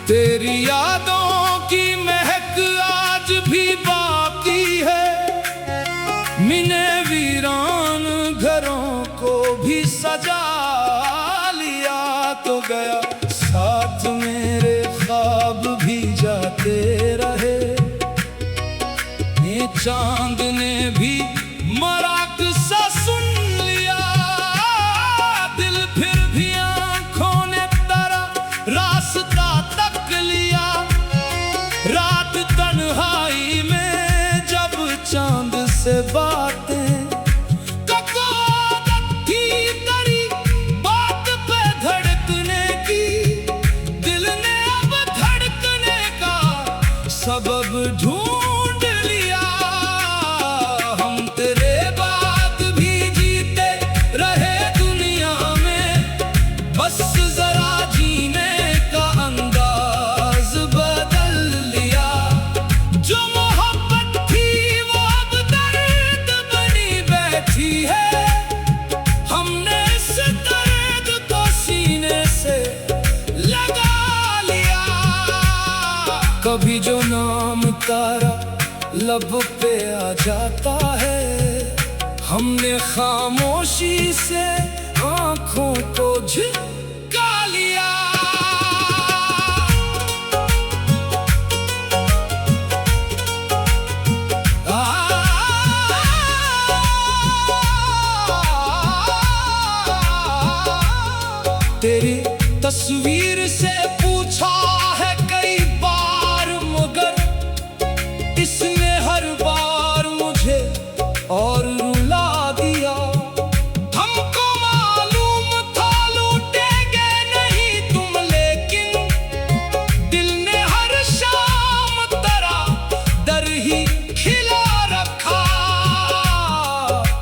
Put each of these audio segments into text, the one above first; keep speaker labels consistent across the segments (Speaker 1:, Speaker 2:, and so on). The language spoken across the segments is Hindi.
Speaker 1: तेरी यादों की महक आज भी बाकी है। मिने वीरान घरों को भी सजा लिया तो गया, साथ मेरे ख्वाब भी जाते रहे। ये चांद ने भी मराक सा सुन लिया, दिल फिर भी आंखों ने तारा रास्ता तक लिया। रात तन्हाई में जब चांद से बातें थी तरी बात पे धड़कने की, दिल ने अब धड़कने का सबब ढूंढ लिया। हम तेरे बाद भी जीते रहे दुनिया में, बस जरा जीने का अंदाज बदल लिया। जो मोहब्बत थी वो अब दर्द बनी बैठी है, हमने इस दर्द को सीने से लगा लिया। कभी जो नाम तारा लब पे आ जाता है, हमने खामोशी से आंखों को झुका लिया। तेरी तस्वीर से पूछा है कई बार, मगर इसने हर बार मुझे और रुला दिया। हमको मालूम था लूटेंगे नहीं तुम, लेकिन दिल ने हर शाम तरह दर ही खिला रखा।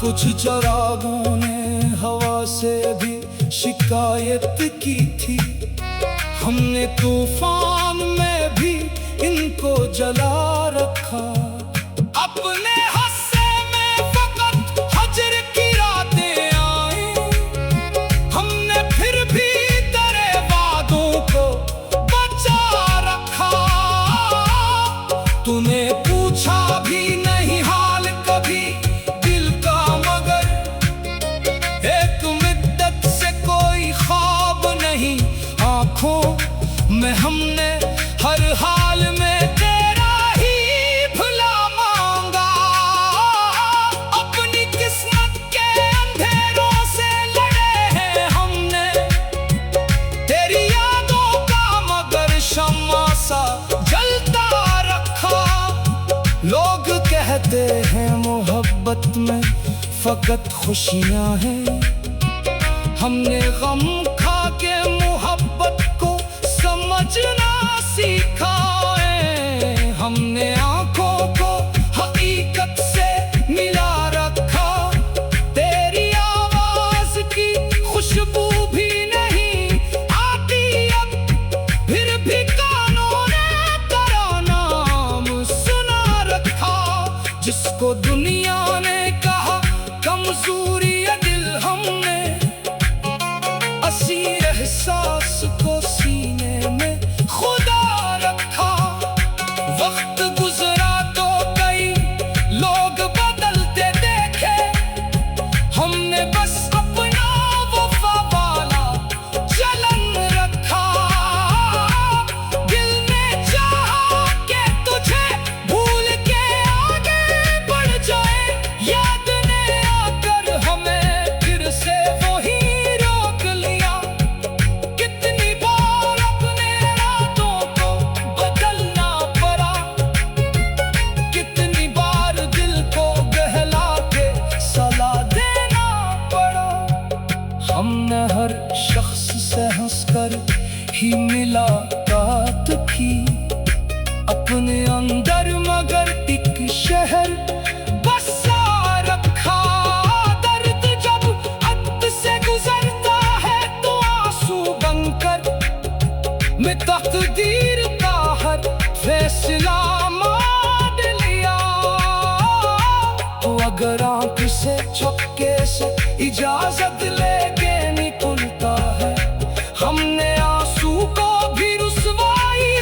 Speaker 1: कुछ चरागों ने हवा से भी शिकायत की थी, हमने तूफान में भी इनको जला रखा। अपने हस्से में फकत हजर की रातें आई, हमने फिर भी तेरे वादों को बचा रखा। तूने पूछा भी नहीं हाल कभी दिल का, मगर एक मिद्दत से कोई ख्वाब नहीं आंखों में, हमने हर हाल में तेरा ही भला मांगा। अपनी किस्मत के अंधेरों से लड़े हैं हमने, तेरी यादों का मगर शम्मा सा जलता रखा। लोग कहते हैं मोहब्बत में फकत खुशियां हैं, हमने गम खा के मोहब्बत को समझना सीखा है। हमने आंखों को हकीकत से मिला रखा, तेरी आवाज की खुशबू भी नहीं आती अब, फिर भी कानों ने तेरा नाम सुना रखा। जिसको दुनिया ने कहा कमजोरी है दिल, हमने असी एहसास को सीने में खुदा रखा। वक्त गुजरा तो कई लोग बदलते देखे, हमने बस अपना वफा वाला चलन रखा। दिल ने चाहा कि तुझे भूल के आगे बढ़ जाए, याद ने आकर हमें फिर से वही रोक लिया। कितनी बार अपने इरादों को बदलना पड़ा, कितनी बार दिल को बहला के सलाह देना पड़ा। हमने हर शख्स से हंसकर ही मुलाकात की, अपने अंदर मगर एक शहर बसा रखा। दर्द जब हद से गुजरता है तो आंसू बनकर मैं तकदीर का हर फैसला मान लिया। तो अगर आंख से झपके से इजाजत लेके निकलता है, हमने आंसू को भी रुसवाई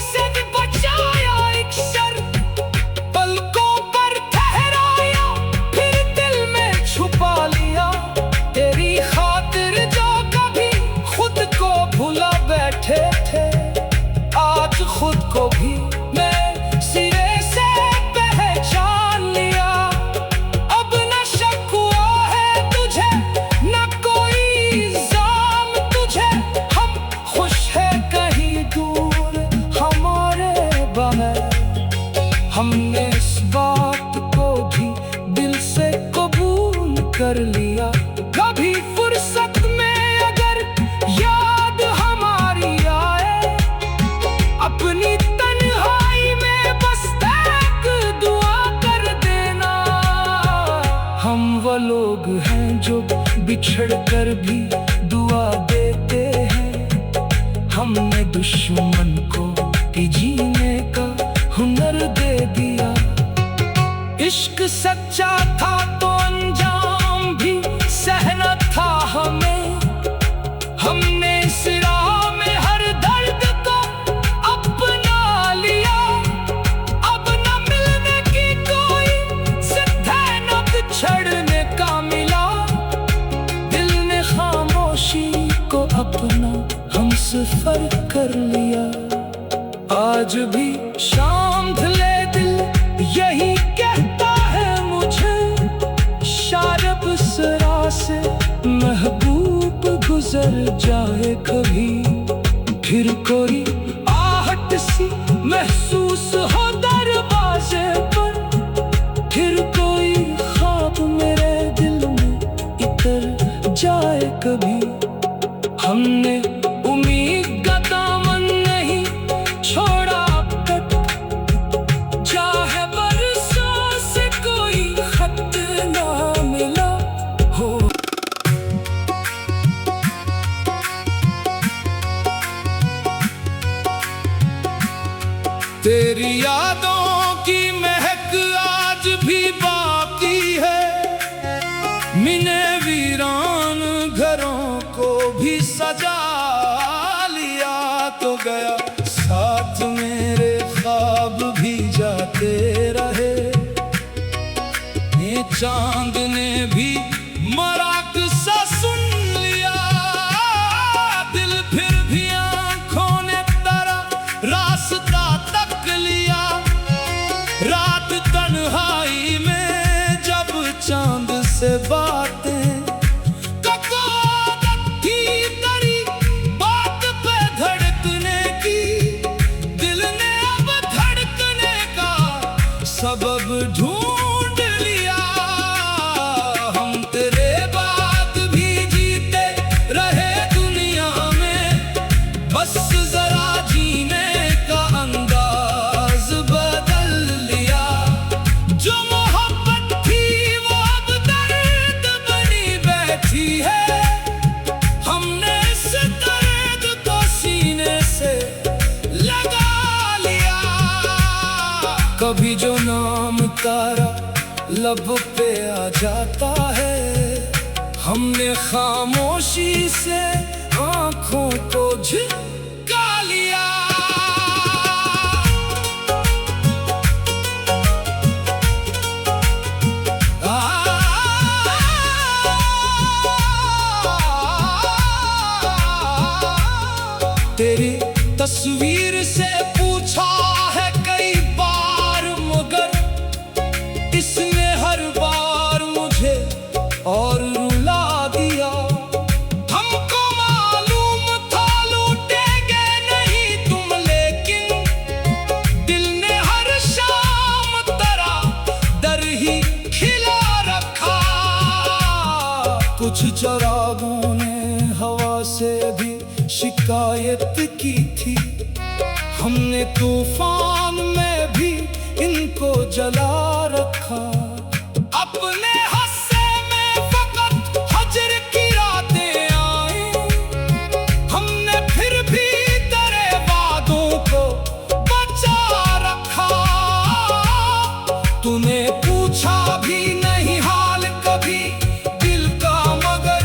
Speaker 1: कर लिया। कभी फुर्सत में अगर याद हमारी आए, अपनी तन्हाई में बस एक दुआ कर देना। हम वो लोग हैं जो बिछड़ कर भी दुआ देते हैं। हमने दुश्मन को जीने का हुनर दे दिया। इश्क सच्चा था तो अंजाम भी सहना था हमें। हमने इस राह में हर दर्द को अपना लिया। अब न मिलने की कोई जिद है, न बिछड़ने का मिला। दिल ने खामोशी को अपना हमसफर कर लिया। आज भी शाम ढले दिल यही कहता है मुझे, शायद सरा से महबूब गुजर जाए कभी। फिर कोई आहट सी महसूस हो दरवाजे पर, फिर कोई ख्वाब मेरे दिल में इतर जाए कभी। हमने उम्मीद का दामन नहीं छोड़ा कट, चाहे बरसों से कोई खत ना मिला हो। तेरी यादों की महक आज भी बाकी है। मिने वीरान घरों को भी सजा लिया तो गया। साथ मेरे ख्वाब भी जाते रहे। ये चांद ने भी मराक सा सुन लिया। दिल फिर भी आंखों ने तारा रास्ता तक लिया। रात तन्हाई में जब चांद से बातें सबब ढूंढ लिया। हम तेरे बाद भी जीते रहे दुनिया में, बस जरा जीने का अंदाज बदल लिया। जो मोहब्बत थी वो अब दर्द बनी बैठी है। हमने इस दर्द को सीने से लगा लिया। कभी जो नाम तारा लब पे आ जाता है, हमने खामोशी से आंखों को झुका लिया। तेरी तस्वीर से पूछा है कई बार, मगर इसने हर बार मुझे और रुला दिया। हमको मालूम था लूटेंगे नहीं तुम, लेकिन दिल ने हर शाम तरह दर ही खिला रखा। कुछ चरागों ने हवा से भी शिकायत की थी। हमने तूफान में भी इनको जला रखा। अपने हस्से में फकत हजर की रातें आई। हमने फिर भी तेरे वादों को बचा रखा। तूने पूछा भी नहीं हाल कभी दिल का, मगर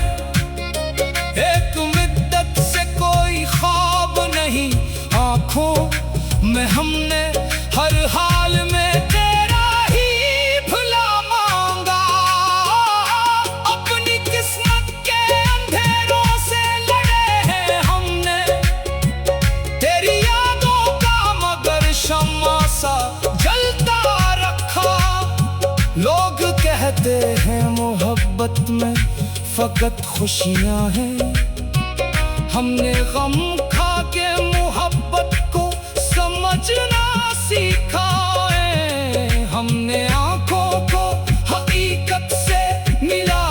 Speaker 1: एक मिद्दत से कोई ख्वाब नहीं आंखों में। हमने हर हाल में तेरा ही भला मांगा। अपनी किस्मत के अंधेरों से लड़े हैं हमने। तेरी यादों का मगर शम्मा सा जलता रखा। लोग कहते हैं मोहब्बत में फकत खुशियां हैं। हमने गम खा के मोहब्बत को समझना सीखा है। हमने आंखों को हकीकत से मिला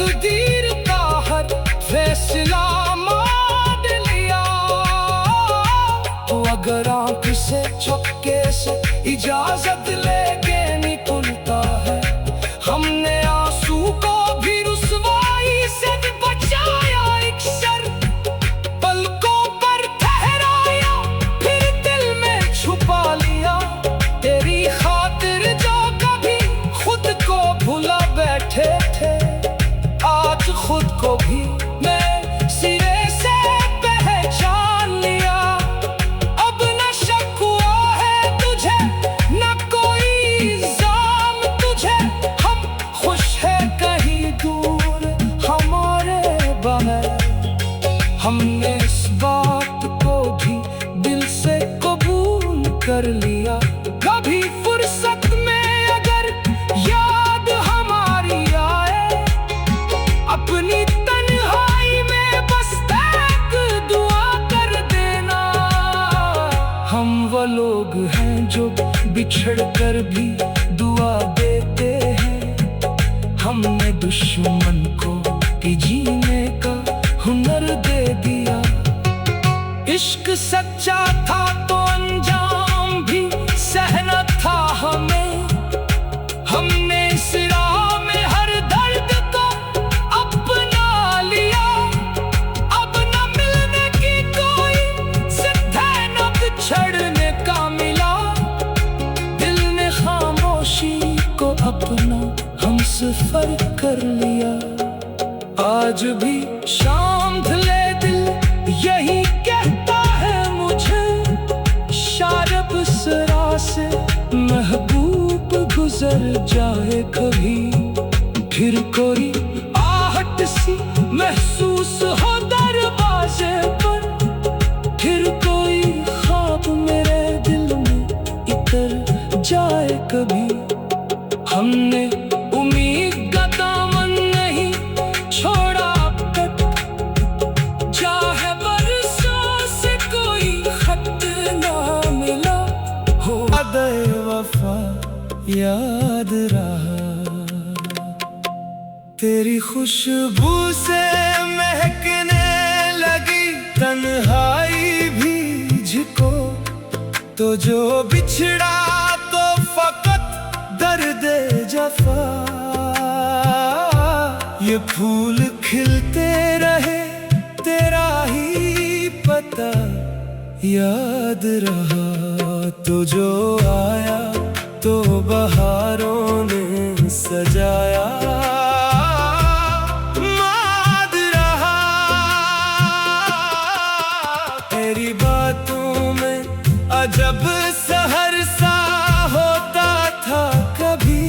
Speaker 1: तकदीर का हर फैसला मान लिया। तो अगर आंख से चुपके से इजाजत लेके निकलता है, हमने आंसू को भी रुसवाई से बचाया। एक सर पलकों पर ठहराया, फिर दिल में छुपा लिया। तेरी खातिर जो कभी खुद को भुला बैठे थे, आज खुद को भी मैं सिरे से पहचान लिया। अब न शक हुआ है तुझे, न कोई इल्जाम तुझे। हम खुश है कहीं दूर हमारे बगैर। हमने इस बात को भी दिल से कबूल कर लिया। कभी फुर्सत में अगर याद हमारी आए, अपनी तन्हाई में बस एक दुआ कर देना। हम वो लोग हैं जो बिछड़ कर भी दुआ देते हैं। हमने दुश्मन को भी जीने का हुनर दे दिया। इश्क सच्चा था तो अंजाम भी सहना था हमें। हमने इस राह में हर दर्द को अपना लिया। अब न मिलने की कोई जिद है, न बिछड़ने का मिला। दिल ने खामोशी को अपना हमसफर कर लिया। आज भी शाम ढले दिल यही कहता है मुझे, शारब सरा से महबूब गुजर जाए कभी। फिर कोई आहट सी महसूस हो दरवाजे पर, फिर कोई ख्वाब मेरे दिल में इतर जाए कभी। हमने उम्मीद का दामन नहीं छोड़ा अब तक, चाहे बरसों से कोई खत ना मिला हो। याद वफा याद रहा, तेरी खुशबू से महकने लगी तन्हाई भी झिको। तो जो बिछड़ा तो फकत दर्द जफा। ये फूल खिलते रहे तेरा ही पता याद रहा। तो जो आया तो बहारों ने सजाया याद रहा। तेरी बातों में अजब सहर सा होता था कभी।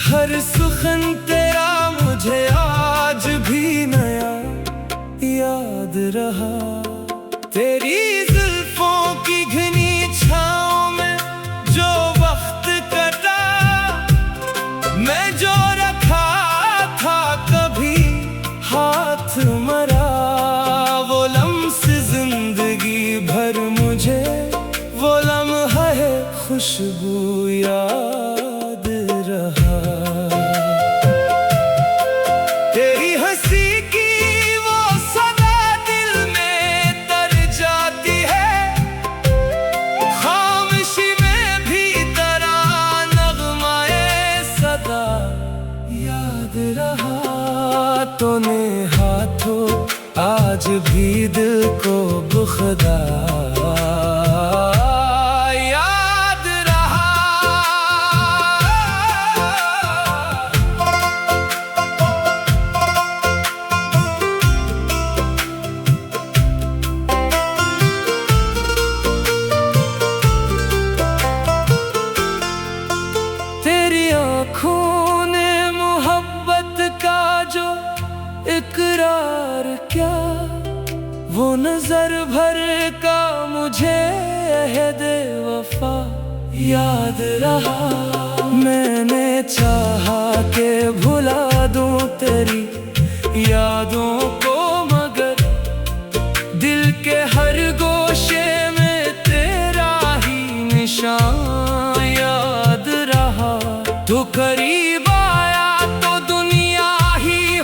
Speaker 1: हर सुखन तेरा मुझे आज भी नया याद रहा। तेरी जुल्फों की घनी छाँव में जो वक्त कटा, मैं जो रखा था कभी हाथ मरा। वो लम्स जिंदगी भर मुझे वो लम्हा है खुशबू याद रहा। तेरी हंसी की वो सदा दिल में तर जाती है। खामोशी में भी तेरा नगमाए सदा याद रहा। तूने हाथों आज भी दिल को बुखदा याद रहा। तेरी आँखों ने मोहब्बत का जो इकरार क्या, वो नजर भर का मुझे अहद वफा याद रहा। मैंने चाहा के भुला दूं तेरी यादों को, मगर दिल के हर गोशे में तेरा ही निशान याद रहा। तो करीब आया तो दुनिया ही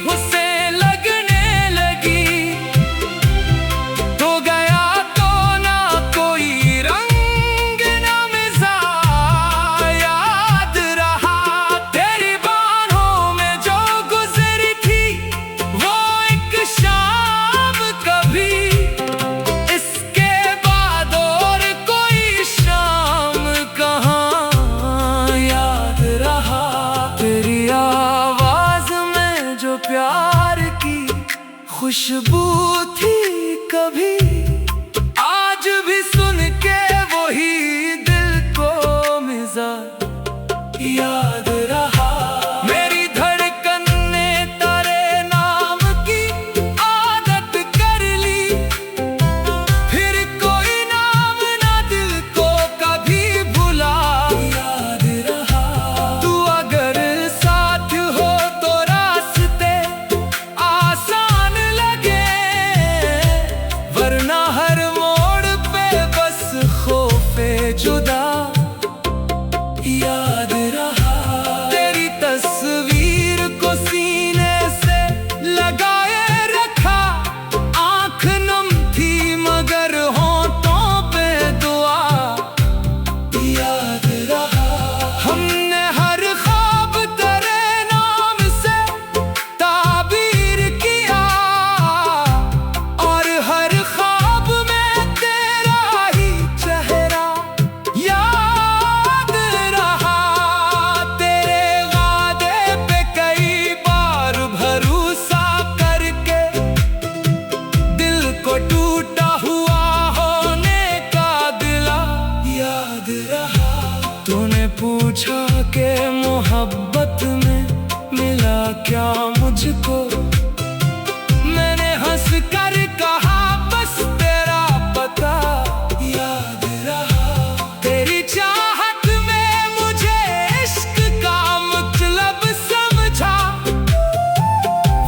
Speaker 1: खुशबू थी कभी, आज भी सुन के वही दिल को मिजाज याद रहा। मेरी धड़कन ने तेरे नाम की आदत कर ली, फिर कोई नाम ना दिल को कभी भुला याद रहा। तू अगर साथ हो तो रास्ते आसान लगे, वरना हर मोड़ पे बस खौफे जुदा याद रहा। तेरी तस्वीर को सीने से लगाए रखा, आँख नम थी मगर होंठों पे दुआ याद रहा। हमने हर ख्वाब तेरे नाम से ताबीर किया, और हर ख्वाब में तेरा ही चेहरा याद रहा। तेरे वादे पे कई बार भरोसा करके दिल को टूटा हुआ होने का गिला याद रहा। तूने पूछा कि मोहब्बत में मिला क्या मुझको, मैंने हंस कर कहा बस तेरा पता याद रहा। तेरी चाहत में मुझे इश्क का मतलब समझा,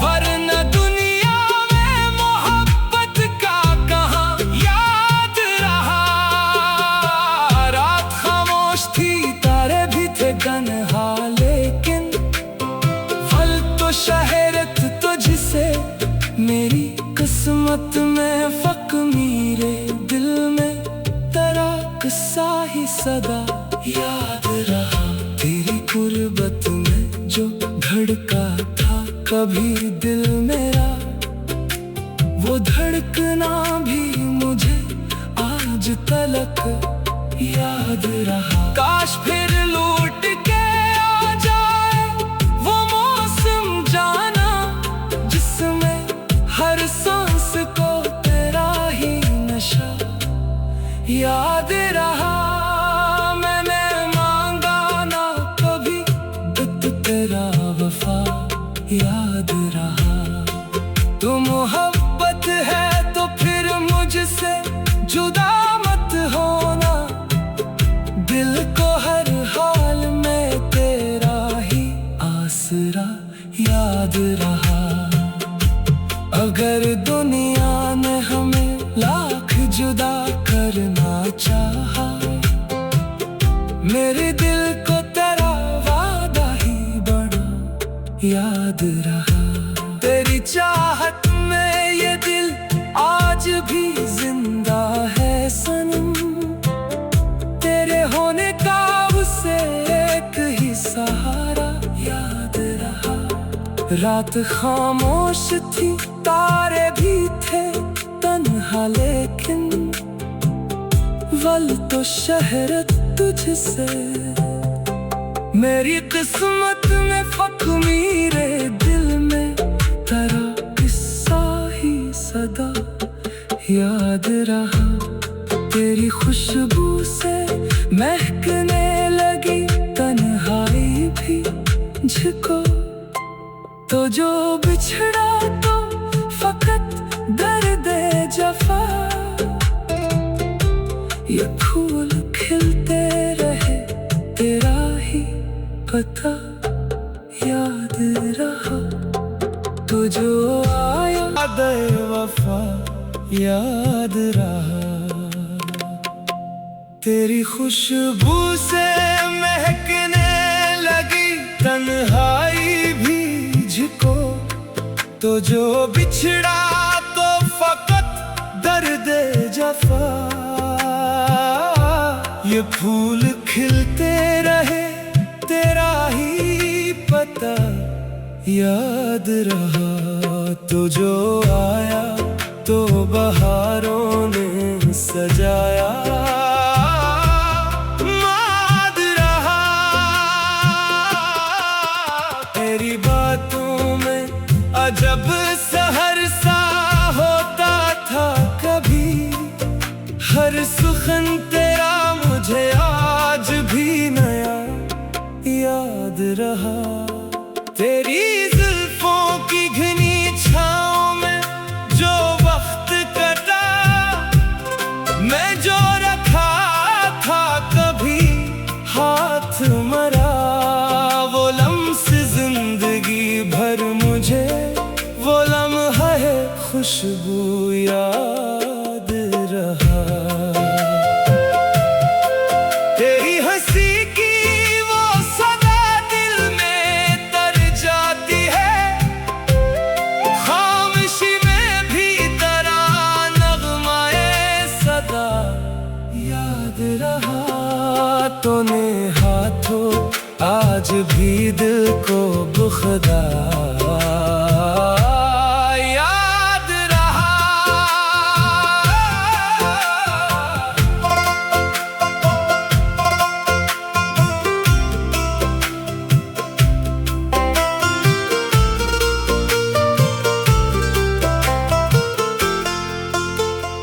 Speaker 1: वरना दुनिया में मोहब्बत का कहाँ याद रहा। रात खामोश थी, तारे भी थे तन्हा, लेकिन फल तो शहरत तुझसे मेरी किस्मत में फक मेरे दिल में तेरा किस्सा ही सदा याद रहा। तेरी गुर्बत में जो धड़का था कभी दिल मेरा, वो धड़कना भी मुझे आज तलक याद रहा। काश फिर लौट के आ जाए वो मौसम जाना, जिसमें हर सांस को तेरा ही नशा याद रहा। मैंने मांगा ना कभी बट तेरा वफा याद रहा। तू मोहब्बत है तो फिर मुझसे जुदा मत होना, दिल को हर हाल में तेरा ही आसरा याद रहा। अगर दुनिया ने हमें लाख जुदा करना चाहा, मेरे दिल को तेरा वादा ही बड़ा याद रहा। तेरी चाहत में ये दिल आज भी जिंदा है सनम, तेरे होने का उसे एक ही सहारा याद रहा। रात खामोश थी, तारे भी थे तन्हा, लेकिन वल तो शहरत तुझसे मेरी किस्मत में फक मेरे दिल में तेरा किस्सा ही सदा याद रहा। तेरी खुशबू से महकने लगी तन्हाई भी मुझको, तो जो बिछड़ा तो फकत दर्द जफा। ये फूल खिलते रहे तेरा ही पता याद रहा। तो जो आया दे वफा याद रहा। तेरी खुशबू से महकने लगी तन्हाई भी मुझको, तो जो बिछड़ा तो फकत दर्द जफा। ये फूल खिलते रहे तेरा ही पता याद रहा। तो जो आया तो बहारों ने सजाया याद रहा। तेरी बातों में अजब सहरसा रहा। तेरी जुल्फों की घनी छाँव में जो वक्त कटा, मैं जो रखा था कभी हाथ मरा, वो लम्स जिंदगी भर मुझे, वो लम्हा है खुशबू याद रहा। तेरी हंसी की वो सदा दिल में तर जाती है, खामोशी में भी तरानगमाए सदा याद रहा। तूने हाथों आज भी दिल को बुखदा याद रहा।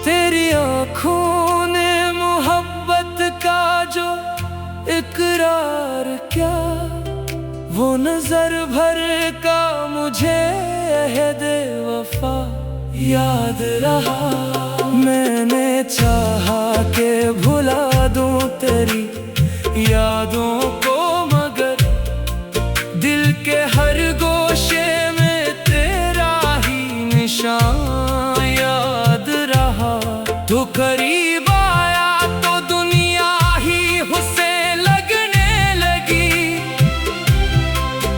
Speaker 1: तेरी आँखों ने मोहब्बत का जो इकरार क्या, वो नजर भर का मुझे अहद-ए वफा याद रहा। मैंने चाहा कि भुला दूं तेरी यादों को, मगर दिल के हर गोशे में तेरा ही निशान याद रहा। तू करीब आया तो दुनिया ही हुस्से लगने लगी,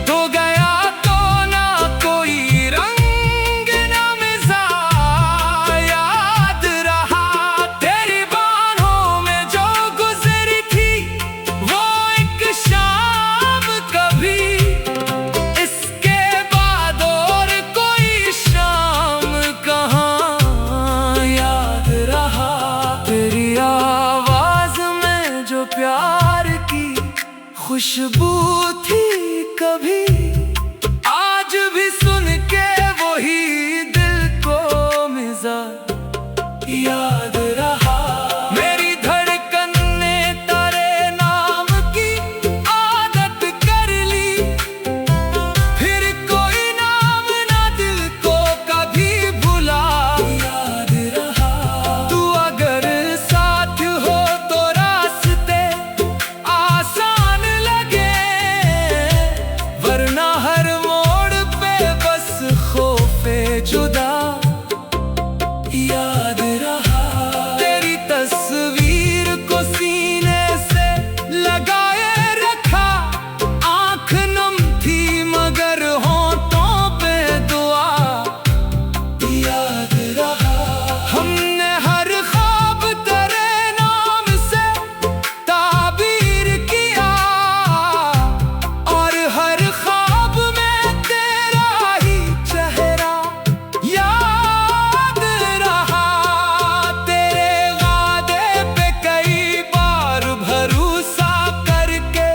Speaker 1: तो गया तो ना कोई रंग ना मिजाज याद रहा। तेरी बाहों में जो गुजरी थी वो एक शाम कभी, इसके बाद और कोई शाम कहाँ याद रहा। तेरी आवाज में जो प्यार की खुशबू थी कभी, आज भी सुन के वही दिल को मिजाज याद रहा। मेरी धड़कन ने तेरे नाम की आदत कर ली, फिर कोई नाम ना दिल को कभी भुला याद रहा। तू अगर साथ हो तो रास्ते आसान लगे, वरना हर मोड़ पे बस खौफे जुदा याद रहा। तेरी तस्वीर को सीने से लगाए रखा, आँख नम थी मगर होंठों पे दुआ याद रहा। हमने हर ख्वाब तेरे नाम से ताबीर किया, और हर ख्वाब में तेरा ही चेहरा याद रहा। तेरे वादे पे कई बार भरोसा करके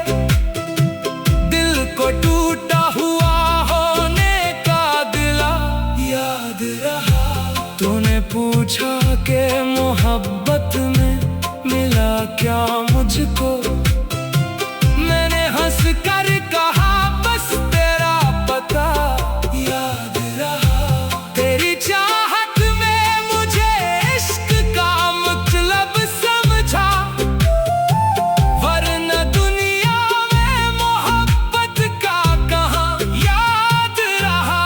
Speaker 1: दिल को टूटा हुआ होने का गिला याद रहा। तूने पूछा कि मोहब्बत में मिला क्या मुझको, मैंने हंस कर कहा बस तेरा पता याद रहा। तेरी चाहत में मुझे इश्क का मतलब समझा, वरना दुनिया में मोहब्बत का कहाँ याद रहा।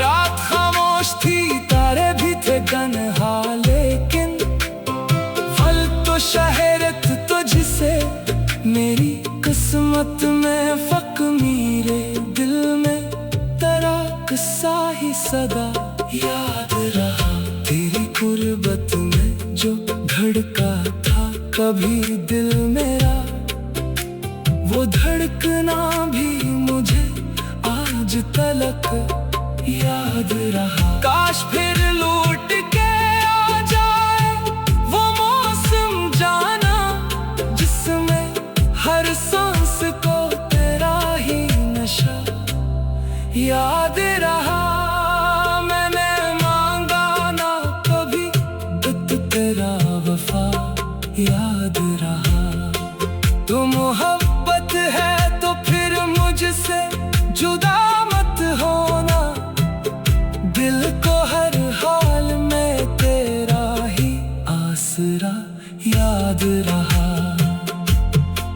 Speaker 1: रात खामोश थी तारे भी थे तन्हा, लेकिन फल तो शहरत तुझसे मेरी किस्मत में फक मेरे दिल में तेरा किस्सा ही सदा याद रहा। तेरी गुर्बत में जो धड़का था कभी दिल मेरा, वो धड़कना भी मुझे आज तलक याद रहा। काश फिर लौट के आ जाए वो मौसम जाना, जिसमें हर सांस को तेरा ही नशा याद रहा। मैंने मांगा ना कभी बस तेरा वफा याद रहा। तो मोहब्बत है तो याद रहा।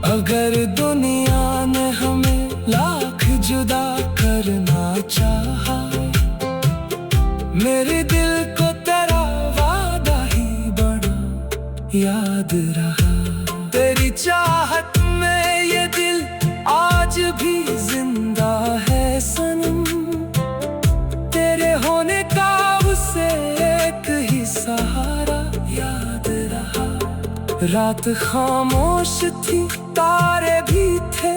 Speaker 1: अगर दुनिया ने हमें लाख जुदा करना चाहा, मेरे दिल को तेरा वादा ही बड़ा याद रहा। तेरी चाहत में ये दिल आज भी जिंदा है सनम, तेरे होने का उसे एक ही सहारा याद रहा। रात खामोश थी, तारे भी थे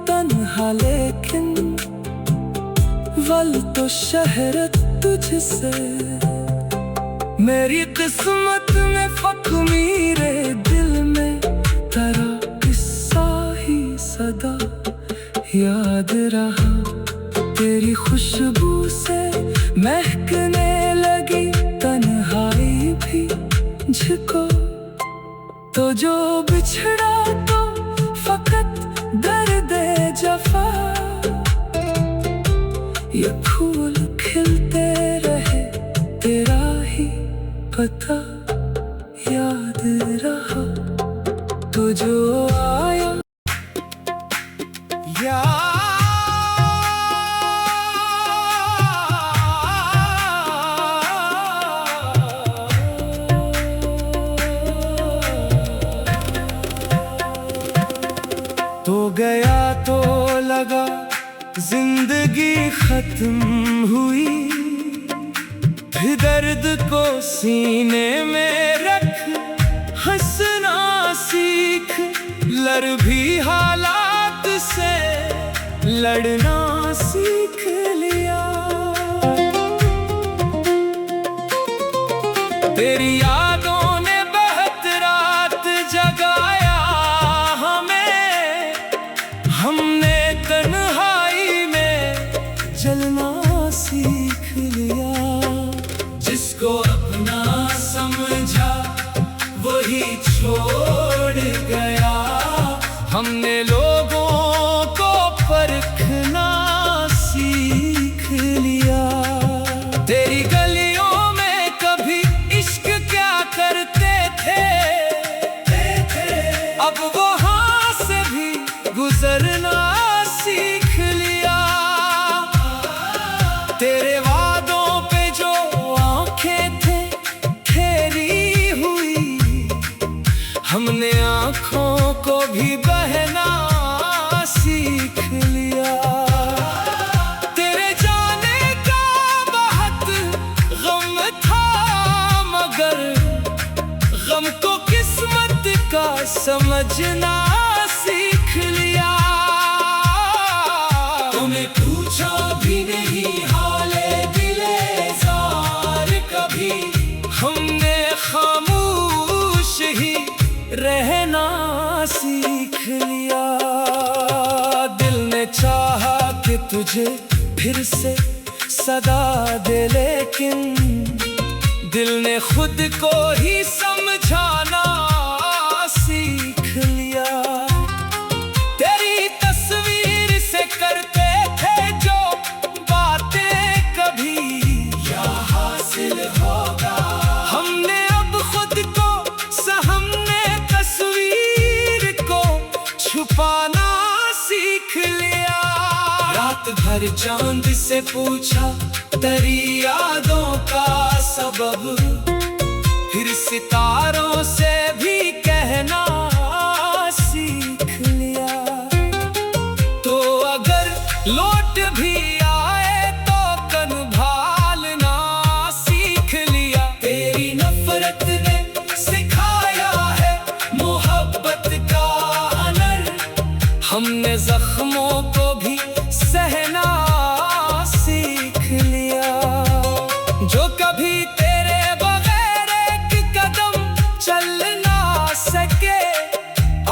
Speaker 1: तन्हा, लेकिन वल तो शहर तुझसे। मेरी किस्मत में फक मेरे दिल में तेरा किस्सा ही सदा याद रहा। तेरी खुशबू से महकने लगी तन्हाई भी मुझको, तो जो बिछड़ा तो फकत दर्द जफा। ये फूल खिलते रहे तेरा ही पता याद रहा। तो जो आया तो गया तो लगा जिंदगी खत्म हुई, फिर दर्द को सीने में रख हंसना सीख। लड़ भी हालात से लड़ना सीख लिया। तेरी यादों ने बहुत रात जगाया हमें, हमने तन्हाई में जलना सीख लिया। जिसको अपना समझा वही छोड़ गया, हमने लोगों को परखना सीख लिया। तेरी गलियों में कभी इश्क क्या करते थे, अब वहां से भी गुजरना सीख लिया। तेरे वादों पे जो आंखें थे ठहरी हुई, हमने आंखों को भी बहना सीख लिया। तेरे जाने का बहुत गम था, मगर गम को किस्मत का समझना सीख लिया। तुम्हें पूछा भी नहीं हाले दिले जार कभी, हमने खामोश ही रहना सीख लिया। दिल ने चाहा कि तुझे फिर से सदा दे, लेकिन दिल ने खुद को ही समझाना सीख लिया। तेरी तस्वीर से करते थे जो बातें कभी क्या हासिल होगा, हमने अब खुद को हमने तस्वीर को छुपाना सीख लिया। रात भर चांद से पूछा तेरी यादों का सबब, फिर सितारों से भी कहना सीख लिया। तो अगर लौट भी आए तो कन्भालना सीख लिया। तेरी नफरत ने सिखाया है मोहब्बत का हुनर, हमने जख्मों को भी सहना सीख लिया। जो कभी तेरे बगैर एक कदम चल ना सके,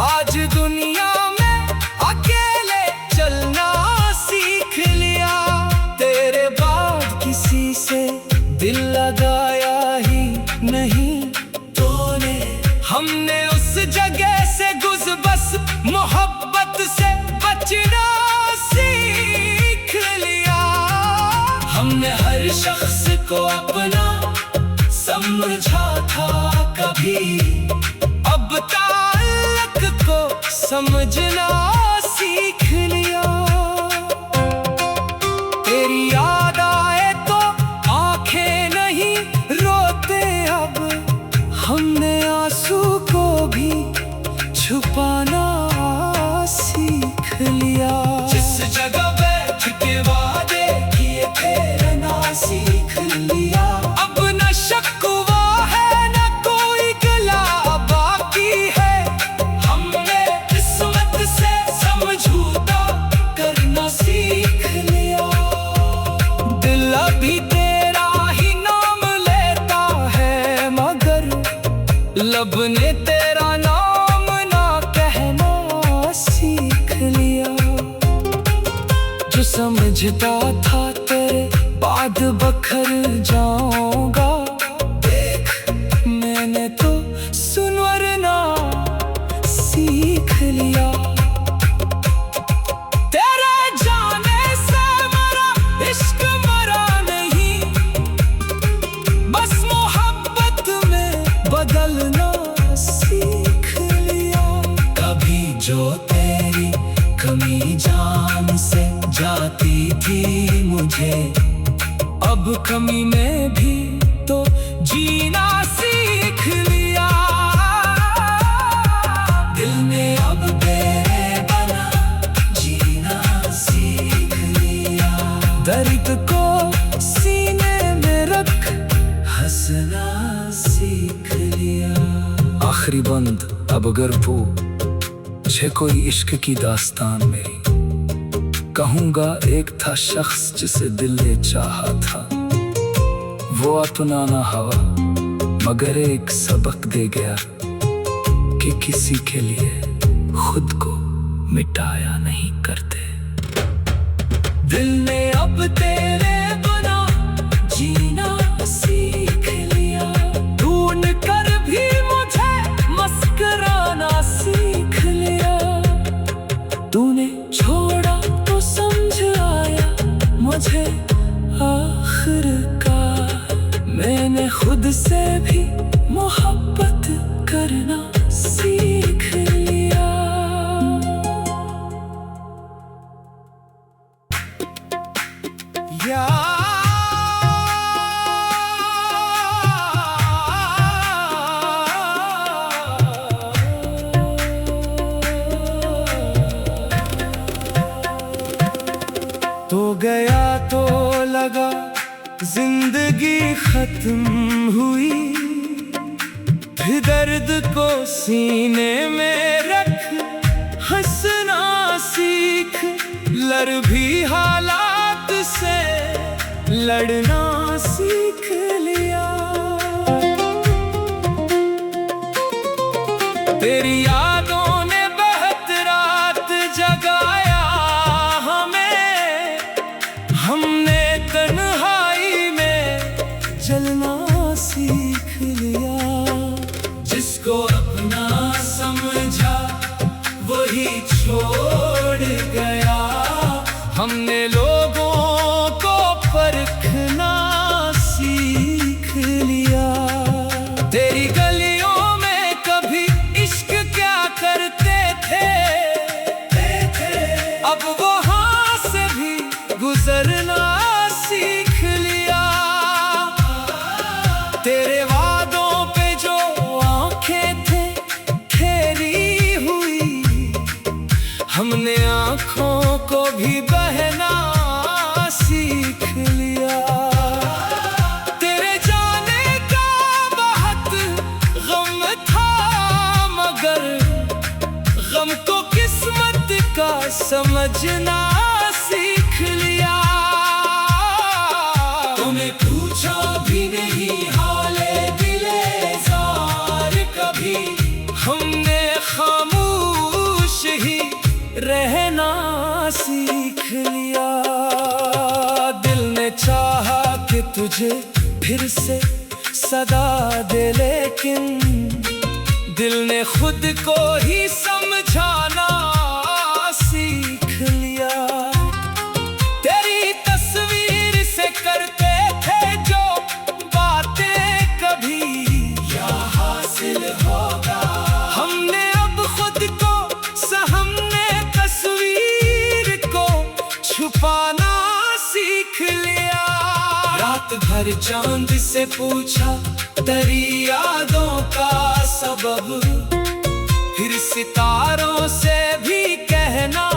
Speaker 1: आज दुनिया में अकेले चलना सीख लिया। तेरे बाद किसी से दिल लगाया ही नहीं तूने, हमने उस जगह से बस मोहब्बत से बचना सीख लिया। हमने हर शख्स को अपना समझा था कभी, अब अब ताल्लुक को समझना सीख लिया। तेरी याद आए तो आंखें नहीं रोते अब, हमने आंसू को भी छुपाना सीख लिया। जिस जगह बैठ के वादे किए थे रहना सीख लिया। अब न शक्वा है न कोई गिला बाकी है, हमने किस्मत से समझौता करना सीख लिया। दिल अभी तेरा ही नाम लेता है मगर लब ने तेरा नाम ना कहना सीख लिया। जो समझता था तेरे बाद बखर जाऊंगा, देख मैंने तो सुनवरना सीख लिया। तेरे जाने से मरा इश्क मरा नहीं, बस मोहब्बत में बदलना सीख लिया। कभी जो तेरी कमी जान से जाती थी मुझे, अब कमी में भी तो जीना सीख लिया। दिल ने अब तेरे बना जीना सीख लिया। दर्द को सीने में रख हंसना सीख लिया। आखिरी बंद अब अगर पूछे कोई इश्क की दास्तान मेरी, कहूँगा एक था शख्स जिसे दिल ने चाहा था। वो अपना ना हवा मगर एक सबक दे गया कि किसी के लिए खुद को मिटाया नहीं करते। दिल ने अब तेरे बना जीना सीख लिया। ढूंढ कर भी मुझे मस्कराना सीख लिया। तूने छोड़ा तो समझ आया मुझे आखिरकार, मैंने खुद से भी मोहब्बत करना सीख लिया। तो गया तो लगा जिंदगी खत्म हुई, फिर दर्द को सीने में रख हंसना सीख। लड़ भी हालात से लड़ना सीख लिया। तेरी यादों ने बहुत रात जगाया हमें, हमने तन्हाई में जलना सीख लिया। जिसको अपना समझा वही छोड़ गया, हमने लोगों को परखना सीख लिया। तेरी गलियों में कभी इश्क क्या करते थे, अब वहां से भी गुजरना सीख लिया। तेरे वादों पे जो आंखें थे ठहरी हुई, हमने आंखों को भी बहना सीख लिया। तेरे जाने का बहुत गम था मगर गम को किस्मत का समझना सीख लिया। तुम्हें पूछा भी नहीं हाले दिले जार कभी, हमने खामोश ही रहना सीख लिया। दिल ने चाहा कि तुझे फिर से सदा दे, लेकिन दिल ने खुद को ही समझाना सीख लिया। तेरी तस्वीर से करते थे जो बातें कभी क्या हासिल होगा, हम रात भर चांद से पूछा तेरी यादों का सबब, फिर सितारों से भी कहना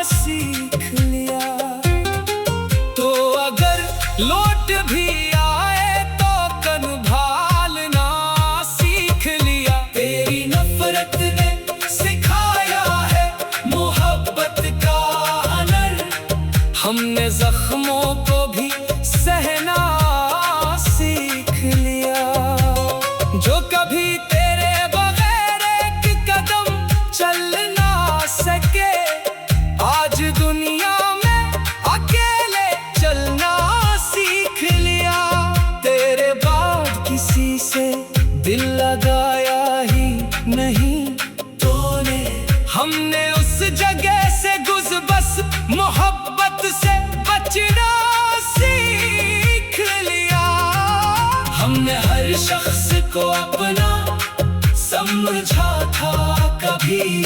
Speaker 1: सीख लिया। तो अगर लौट भी आए तो कन भालना सीख लिया। तेरी नफरत ने सिखाया है मोहब्बत का हुनर, हमने जख्मों को भी सहना सीख लिया। जो कभी तेरे बगैर एक कदम चल ना सके, आज दुनिया में अकेले चलना सीख लिया। तेरे बाद किसी से दिल लगाया ही नहीं तूने, हमने उस जगह से बस मोहब्बत से बचना सीख लिया। हमने हर शख्स को अपना समझा था कभी,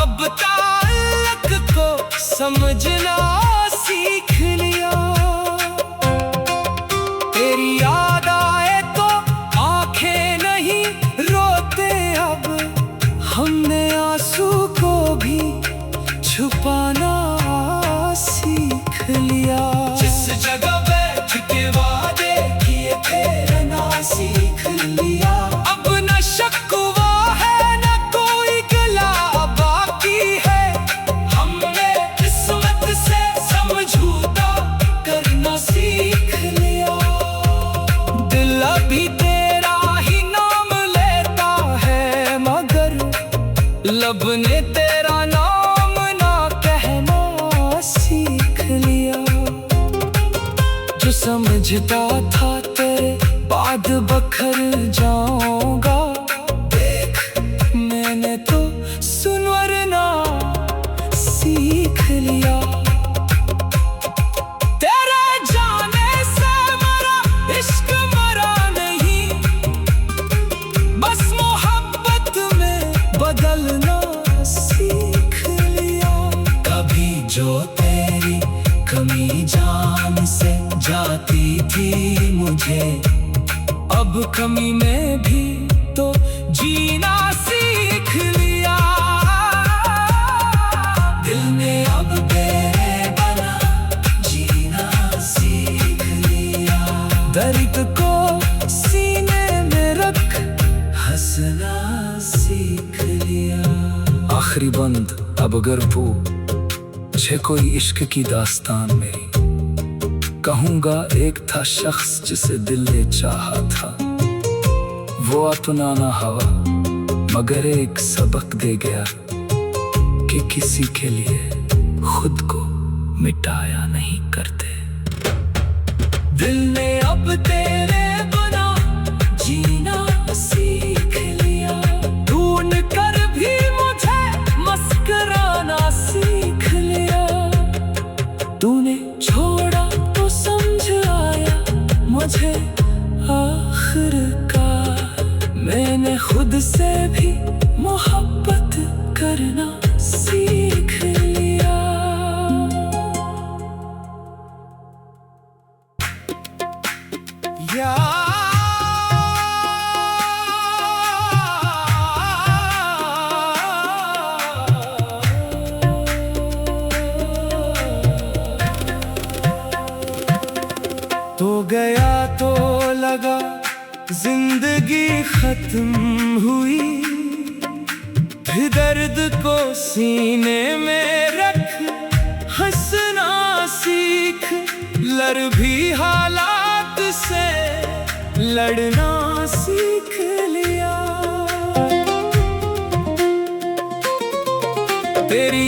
Speaker 1: अब ताल्लुक को समझना सीख लिया। तेरी याद आए तो आंखें नहीं रोते अब, हमने आंसू को भी छुपाना सीख लिया। जिस जगह बैठ के वादे किए थे रहना सीख लिया। अब न शक हुआ है न कोई गिला बाकी है, हमने किस्मत से समझौता करना सीख लिया। दिल अभी तेरा ही नाम लेता है, मगर लब ने तेरा नाम ना कहना सीख लिया। जो समझता था तेरे बाद बखर जाऊंगा, देख मैंने तो सुनवरना सीख लिया। तेरे जाने से मरा इश्क मरा नहीं, बस मोहब्बत में बदलना सीख लिया। कभी जो तेरी कमी जान से जाती थी मुझे, अब कमी में भी तो जीना सीख लिया। दिल ने अब तेरे बना जीना सीख लिया। दर्द को सीने में रख हंसना सीख लिया। आखिरी बंद अब अगर पूछे कोई इश्क की दास्तान मेरी, कहूँगा एक था शख्स जिसे दिल ने चाहा था। वो अपना ना हवा मगर एक सबक दे गया कि किसी के लिए खुद को मिटाया नहीं करते। दिल ने अब तेरे बना जीना सीख लिया। ढूंढ कर भी मुझे मस्कराना सीख लिया। तूने छोड़ा तो समझ आया मुझे आखिरकार, मैंने खुद से भी मोहब्बत करना सीख लिया। तो गया तो लगा जिंदगी खत्म हुई, फिर दर्द को सीने में रख हंसना सीख। लड़ भी हालात से लड़ना सीख लिया। तेरी